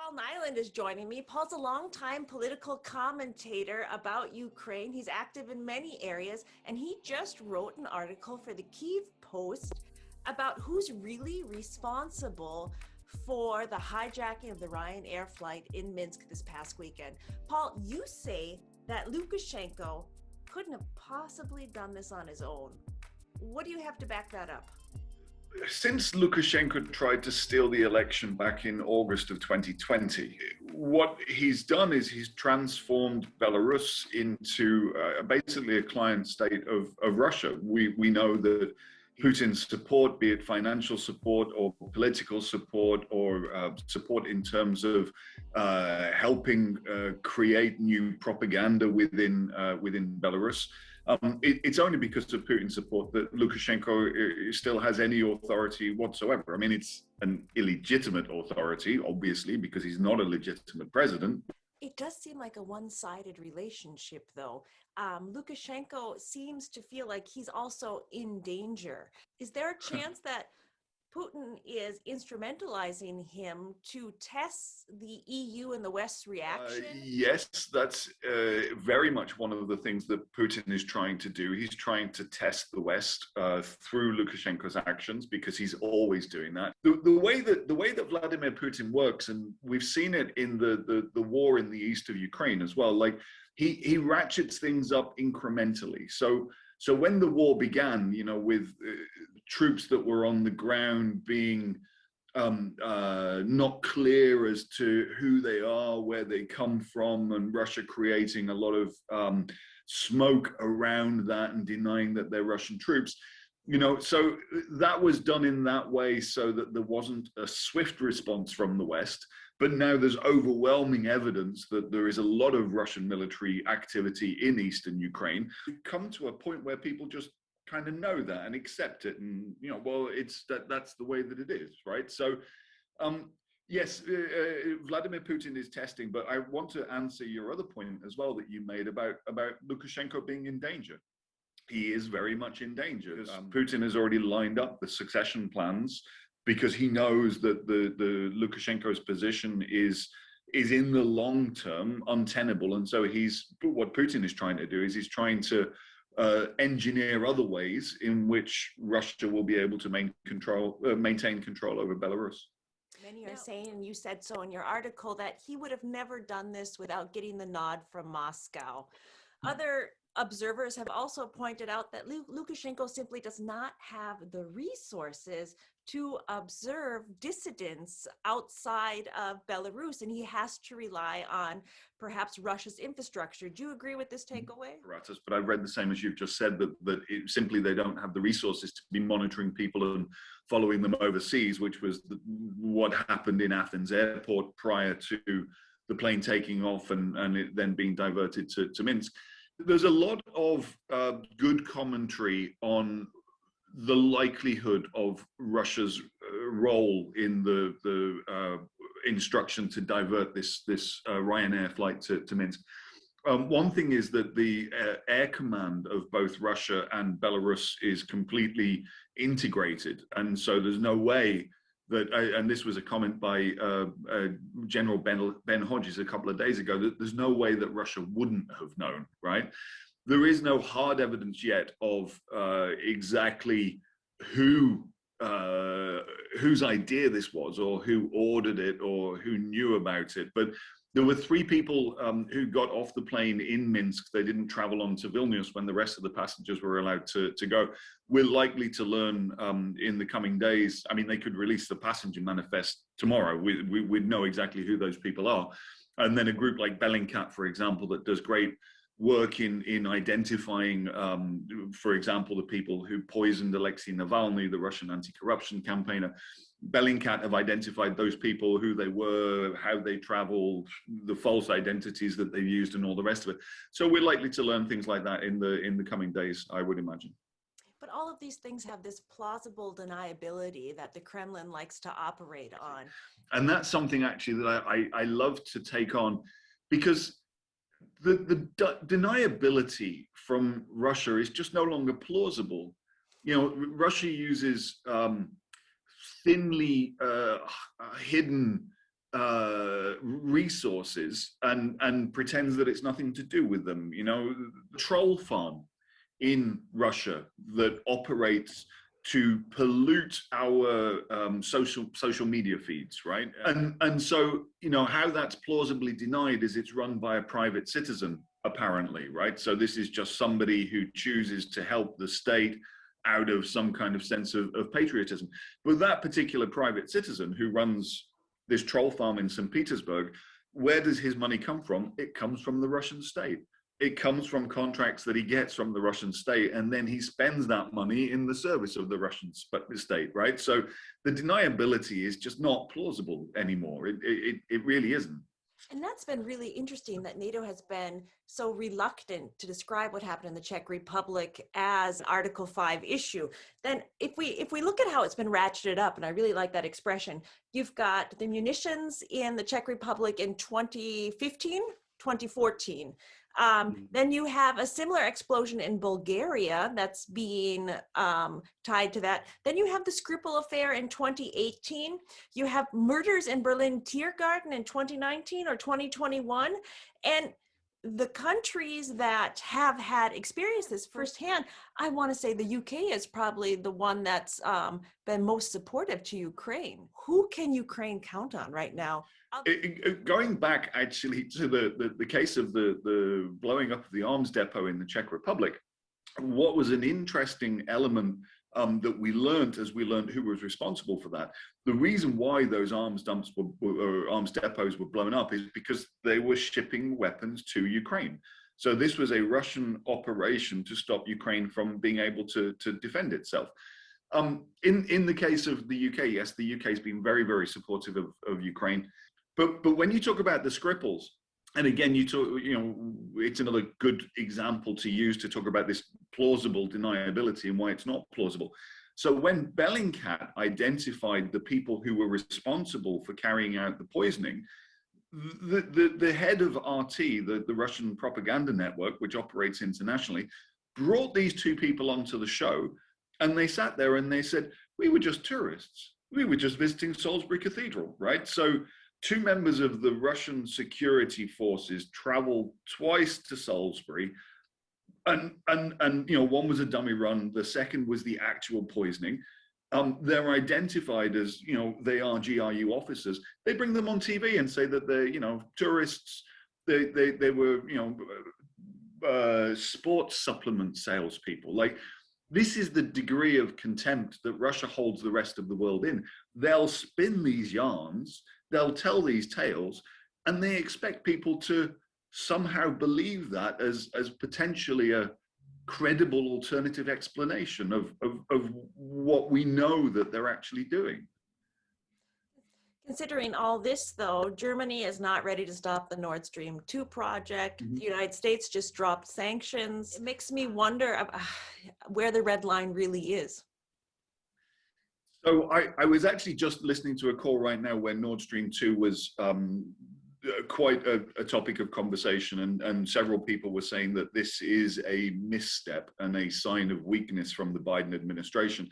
Paul Niland is joining me. Paul's a longtime political commentator about Ukraine. He's active in many areas, and he just wrote an article for the Kyiv Post about who's really responsible for the hijacking of the Ryanair flight in Minsk this past weekend. Paul, you say that Lukashenko couldn't have possibly done this on his own. What do you have to back that up? Since Lukashenko tried to steal the election back in August of 2020, what he's done is he's transformed Belarus into basically a client state of Russia. We know that Putin's support, be it financial support or political support or support in terms of helping create new propaganda within Belarus, it's only because of Putin's support that Lukashenko still has any authority whatsoever. I mean, it's an illegitimate authority, obviously, because he's not a legitimate president. It does seem like a one-sided relationship, though. Lukashenko seems to feel like he's also in danger. Is there a chance that Putin is instrumentalizing him to test the EU and the West's reaction? Yes, that's very much one of the things that Putin is trying to do. He's trying to test the West through Lukashenko's actions, because he's always doing that. The way that Vladimir Putin works, and we've seen it in the war in the east of Ukraine as well, like he ratchets things up incrementally. So when the war began, with troops that were on the ground being not clear as to who they are, where they come from, and Russia creating a lot of smoke around that and denying that they're Russian troops, so that was done in that way so that there wasn't a swift response from the West. But now there's overwhelming evidence that there is a lot of Russian military activity in eastern Ukraine. We've come to a point where people just kind of know that and accept it, and that's the way that it is, right? So yes, Vladimir Putin is testing, but I want to answer your other point as well that you made about Lukashenko being in danger. He is very much in danger. Putin has already lined up the succession plans, because he knows that the Lukashenko's position is in the long term untenable, and so what Putin is trying to do is he's trying to engineer other ways in which Russia will be able to maintain control over Belarus. Many are saying, and you said so in your article, that he would have never done this without getting the nod from Moscow. Other observers have also pointed out that Lukashenko simply does not have the resources to observe dissidents outside of Belarus, and he has to rely on perhaps Russia's infrastructure. Do you agree with this takeaway? But I've read the same as you've just said, that simply they don't have the resources to be monitoring people and following them overseas, which was what happened in Athens airport prior to the plane taking off and it then being diverted to Minsk. There's a lot of good commentary on the likelihood of Russia's role in the instruction to divert this Ryanair flight to Minsk. One thing is that the air command of both Russia and Belarus is completely integrated, and so there's no way that, and this was a comment by General Ben Hodges a couple of days ago, that there's no way that Russia wouldn't have known, right? There is no hard evidence yet of exactly whose idea this was, or who ordered it, or who knew about it. But there were 3 people who got off the plane in Minsk. They didn't travel on to Vilnius when the rest of the passengers were allowed to go. We're likely to learn in the coming days. I mean, they could release the passenger manifest tomorrow. We'd know exactly who those people are. And then a group like Bellingcat, for example, that does great work in identifying, for example, the people who poisoned Alexei Navalny, the Russian anti-corruption campaigner. Bellingcat have identified those people, who they were, how they traveled, the false identities that they used, and all the rest of it. So we're likely to learn things like that in the coming days, I would imagine. But all of these things have this plausible deniability that the Kremlin likes to operate on. And that's something actually that I love to take on, because the deniability from Russia is just no longer plausible. Russia uses thinly hidden resources and pretends that it's nothing to do with them. You know, the troll farm in Russia that operates to pollute our social media feeds, right? And so, you know, how that's plausibly denied is it's run by a private citizen, apparently, right? So this is just somebody who chooses to help the state out of some kind of sense of patriotism. But that particular private citizen who runs this troll farm in St. Petersburg, where does his money come from? It comes from the Russian state. It comes from contracts that he gets from the Russian state, and then he spends that money in the service of the Russian state, right? So the deniability is just not plausible anymore. It really isn't. And that's been really interesting that NATO has been so reluctant to describe what happened in the Czech Republic as an Article 5 issue. Then if we look at how it's been ratcheted up, and I really like that expression, you've got the munitions in the Czech Republic in 2015, 2014. Then you have a similar explosion in Bulgaria that's being tied to that. Then you have the Skripal affair in 2018. You have murders in Berlin Tiergarten in 2019 or 2021. And the countries that have had experienced this firsthand, I want to say the UK is probably the one that's been most supportive to Ukraine. Who can Ukraine count on right now? Going back actually to the case of the blowing up of the arms depot in the Czech Republic, what was an interesting element that we learned as we learned who was responsible for that. The reason why those arms dumps or arms depots were blown up is because they were shipping weapons to Ukraine. So this was a Russian operation to stop Ukraine from being able to defend itself. In the case of the UK, yes, the UK has been very, very supportive of Ukraine. But when you talk about the Skripals, and again, it's another good example to use to talk about this plausible deniability and why it's not plausible. So when Bellingcat identified the people who were responsible for carrying out the poisoning, the head of RT, the Russian propaganda network, which operates internationally, brought these two people onto the show, and they sat there and they said, we were just tourists. We were just visiting Salisbury Cathedral, right? So two members of the Russian security forces traveled twice to Salisbury, and one was a dummy run, the second was the actual poisoning. They're identified as, they are GRU officers. They bring them on TV and say that they're, tourists. They were, sports supplement salespeople. Like, this is the degree of contempt that Russia holds the rest of the world in. They'll spin these yarns, they'll tell these tales, and they expect people to somehow believe that as potentially a credible alternative explanation of what we know that they're actually doing. Considering all this, though, Germany is not ready to stop the Nord Stream 2 project. Mm-hmm. The United States just dropped sanctions. It makes me wonder where the red line really is. So I was actually just listening to a call right now where Nord Stream 2 was quite a topic of conversation, and several people were saying that this is a misstep and a sign of weakness from the Biden administration.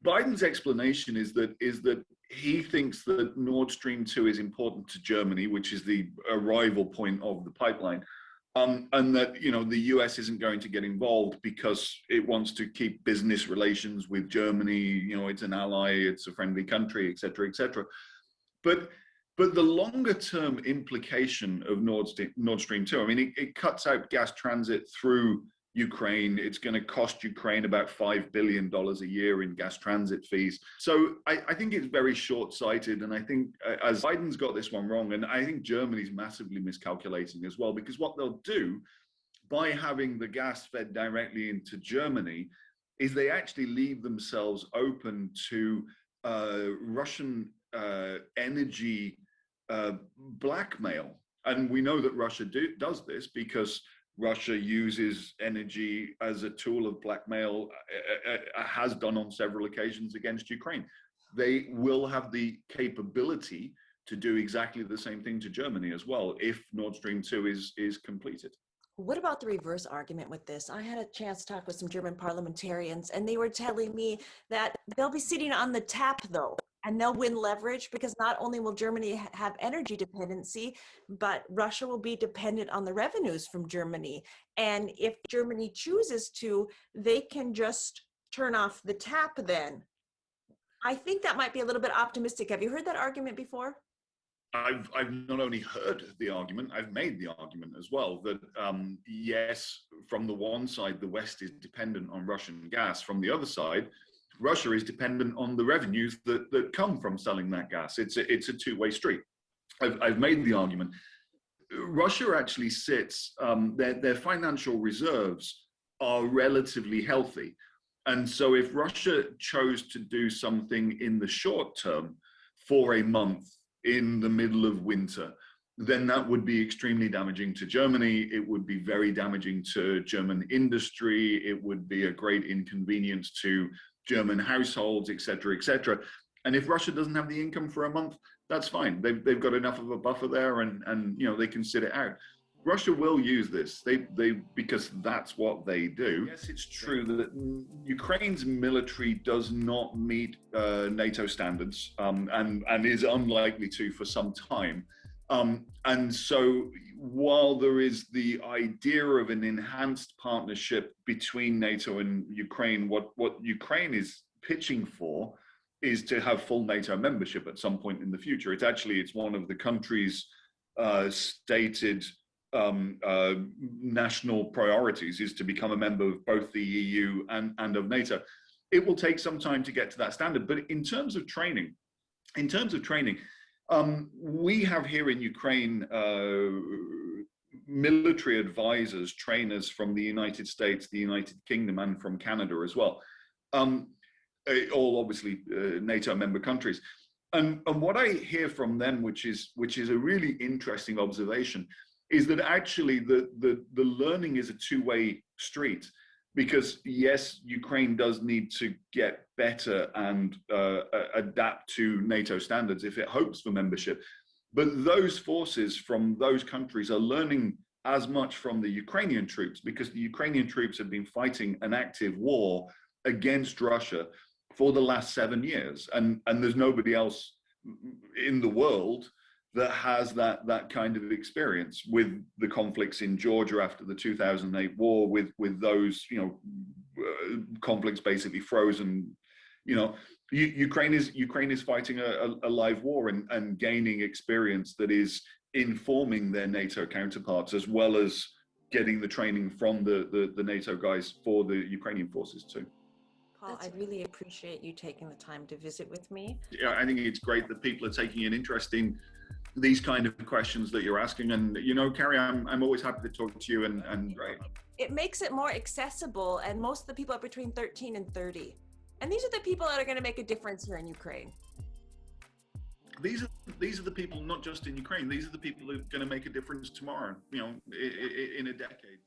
Biden's explanation is that he thinks that Nord Stream 2 is important to Germany, which is the arrival point of the pipeline, and that the US isn't going to get involved because it wants to keep business relations with Germany. It's an ally, it's a friendly country, et cetera, et cetera. But the longer term implication of Nord Stream 2, I mean, it cuts out gas transit through Ukraine. It's going to cost Ukraine about $5 billion a year in gas transit fees. So I think it's very short-sighted. And I think as Biden's got this one wrong, and I think Germany's massively miscalculating as well, because what they'll do by having the gas fed directly into Germany is they actually leave themselves open to Russian energy blackmail. And we know that Russia does this because Russia uses energy as a tool of blackmail, has done on several occasions against Ukraine. They will have the capability to do exactly the same thing to Germany as well if Nord Stream 2 is completed. What about the reverse argument with this? I had a chance to talk with some German parliamentarians, and they were telling me that they'll be sitting on the tap, though, And they'll win leverage because not only will Germany have energy dependency, but Russia will be dependent on the revenues from Germany. And if Germany chooses to, they can just turn off the tap then. I think that might be a little bit optimistic. Have you heard that argument before? I've not only heard the argument, I've made the argument as well that yes, from the one side, the West is dependent on Russian gas. From the other side, Russia is dependent on the revenues that come from selling that gas. It's a two-way street. I've made the argument. Russia actually sits, their financial reserves are relatively healthy. And so if Russia chose to do something in the short term for a month in the middle of winter, then that would be extremely damaging to Germany. It would be very damaging to German industry. It would be a great inconvenience to German households, et cetera, et cetera. And if Russia doesn't have the income for a month, that's fine. They've got enough of a buffer there, and they can sit it out. Russia will use this because that's what they do. Yes, it's true that Ukraine's military does not meet NATO standards and is unlikely to for some time. And so while there is the idea of an enhanced partnership between NATO and Ukraine, what Ukraine is pitching for is to have full NATO membership at some point in the future. It's one of the country's stated national priorities is to become a member of both the EU and of NATO. It will take some time to get to that standard, but in terms of training, we have here in Ukraine military advisors, trainers from the United States, the United Kingdom, and from Canada as well. All obviously NATO member countries. And what I hear from them, which is a really interesting observation, is that actually the learning is a two-way street. Because yes, Ukraine does need to get better and adapt to NATO standards if it hopes for membership. But those forces from those countries are learning as much from the Ukrainian troops, because the Ukrainian troops have been fighting an active war against Russia for the last 7 years. And there's nobody else in the world that has that kind of experience with the conflicts in Georgia after the 2008 war, with those conflicts basically frozen. Ukraine is fighting a live war and gaining experience that is informing their NATO counterparts, as well as getting the training from the NATO guys for the Ukrainian forces too. Paul, I really appreciate you taking the time to visit with me. Yeah, I think it's great that people are taking an interest in these kind of questions that you're asking. And, Carrie, I'm always happy to talk to you and right. It makes it more accessible, and most of the people are between 13 and 30. And these are the people that are going to make a difference here in Ukraine. These are the people, not just in Ukraine, these are the people who are going to make a difference tomorrow, in a decade.